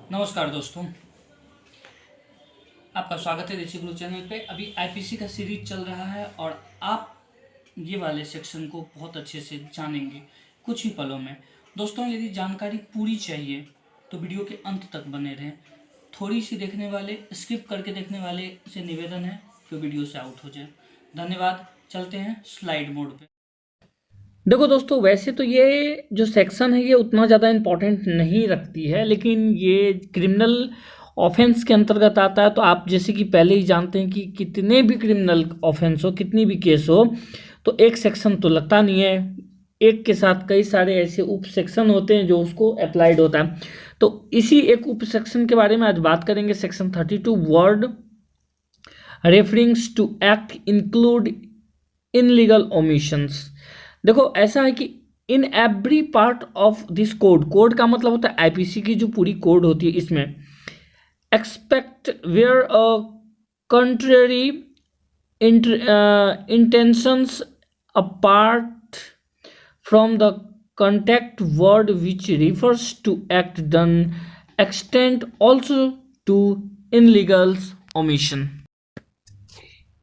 नमस्कार दोस्तों, आपका स्वागत है देसी गुरु चैनल पे। अभी आईपीसी का सीरीज चल रहा है और आप ये वाले सेक्शन को बहुत अच्छे से जानेंगे कुछ ही पलों में। दोस्तों, यदि जानकारी पूरी चाहिए तो वीडियो के अंत तक बने रहें। थोड़ी सी देखने वाले, स्किप करके देखने वाले से निवेदन है कि वीडियो से आउट हो जाए। धन्यवाद। चलते हैं स्लाइड मोड पे। देखो दोस्तों, वैसे तो ये जो सेक्शन है ये उतना ज़्यादा इम्पोर्टेंट नहीं रखती है, लेकिन ये क्रिमिनल ऑफेंस के अंतर्गत आता है। तो आप जैसे कि पहले ही जानते हैं कि कितने भी क्रिमिनल ऑफेंस हो, कितनी भी केस हो, तो एक सेक्शन तो लगता नहीं है। एक के साथ कई सारे ऐसे उप सेक्शन होते हैं जो उसको अप्लाइड होता है। तो इसी एक उप सेक्शन के बारे में आज बात करेंगे। Section 32 word referring to act include illegal omissions. देखो, ऐसा है कि in every part of this code का मतलब होता है आईपीसी की जो पूरी कोड होती है, इसमें expect where a contrary intentions apart from the contact word which refers to act done extend also to illegal omission।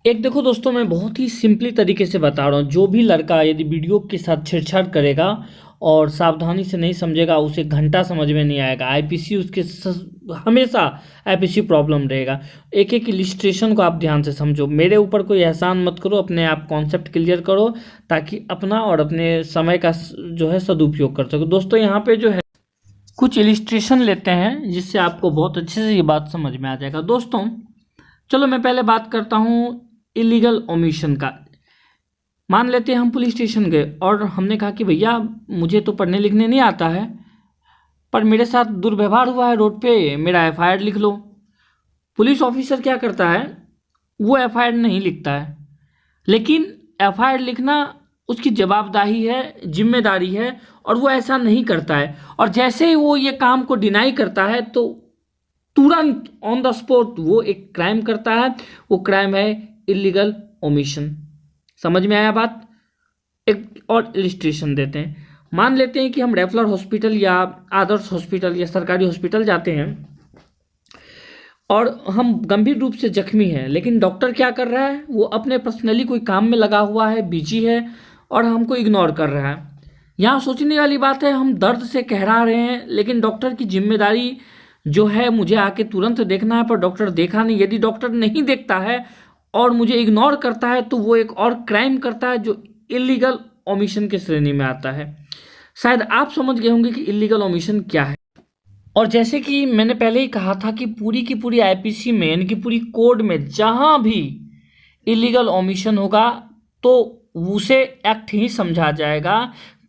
एक देखो दोस्तों, मैं बहुत ही सिंपली तरीके से बता रहा हूँ। जो भी लड़का यदि वीडियो के साथ छेड़छाड़ करेगा और सावधानी से नहीं समझेगा, उसे घंटा समझ में नहीं आएगा। आईपीसी उसके हमेशा आईपीसी प्रॉब्लम रहेगा। एक एक इलिस्ट्रेशन को आप ध्यान से समझो। मेरे ऊपर कोई एहसान मत करो, अपने आप कॉन्सेप्ट क्लियर करो ताकि अपना और अपने समय का जो है सदुपयोग कर सको। दोस्तों, यहाँ पे जो है कुछ इलिस्ट्रेशन लेते हैं जिससे आपको बहुत अच्छे से ये बात समझ में आ जाएगा। दोस्तों चलो, मैं पहले बात करता हूँ इलीगल ओमिशन का। मान लेते हैं हम पुलिस स्टेशन गए और हमने कहा कि भैया मुझे तो पढ़ने लिखने नहीं आता है, पर मेरे साथ दुर्व्यवहार हुआ है रोड पे, मेरा एफआईआर लिख लो। पुलिस ऑफिसर क्या करता है, वो एफआईआर नहीं लिखता है, लेकिन एफआईआर लिखना उसकी जवाबदेही है, जिम्मेदारी है, और वो ऐसा नहीं करता है। और जैसे ही वो ये काम को डिनाई करता है तो तुरंत ऑन द स्पॉट वो एक क्राइम करता है। वो क्राइम है इलीगल ओमिशन। समझ में आया बात? एक और इलिस्ट्रेशन देते हैं। मान लेते हैं कि हम रेफलर हॉस्पिटल या आदर्श हॉस्पिटल या सरकारी हॉस्पिटल जाते हैं और हम गंभीर रूप से जख्मी हैं, लेकिन डॉक्टर क्या कर रहा है, वो अपने पर्सनली कोई काम में लगा हुआ है, बिजी है और हमको इग्नोर कर रहा है। यहाँ सोचने वाली बात है, हम दर्द से कहरा रहे हैं, लेकिन डॉक्टर की जिम्मेदारी जो है मुझे आके तुरंत देखना है, पर डॉक्टर देखा नहीं। यदि डॉक्टर नहीं देखता है और मुझे इग्नोर करता है तो वो एक और क्राइम करता है जो इलीगल ओमिशन के श्रेणी में आता है। शायद आप समझ गए होंगे कि इलीगल ओमिशन क्या है। और जैसे कि मैंने पहले ही कहा था कि पूरी की पूरी आईपीसी में, यानी कि पूरी कोड में जहां भी इलीगल ओमिशन होगा तो उसे एक्ट ही समझा जाएगा,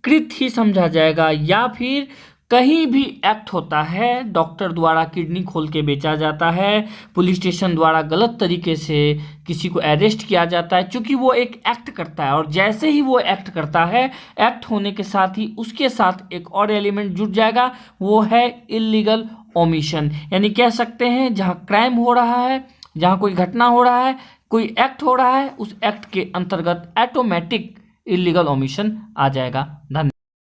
कृत ही समझा जाएगा। या फिर कहीं भी एक्ट होता है, डॉक्टर द्वारा किडनी खोल के बेचा जाता है, पुलिस स्टेशन द्वारा गलत तरीके से किसी को अरेस्ट किया जाता है, क्योंकि वो एक एक्ट करता है। और जैसे ही वो एक्ट करता है, एक्ट होने के साथ ही उसके साथ एक और एलिमेंट जुड़ जाएगा, वो है इलीगल ओमिशन। यानी कह सकते हैं जहाँ क्राइम हो रहा है, जहाँ कोई घटना हो रहा है, कोई एक्ट हो रहा है, उस एक्ट के अंतर्गत ऑटोमेटिक इलीगल ओमिशन आ जाएगा। धन्यवाद।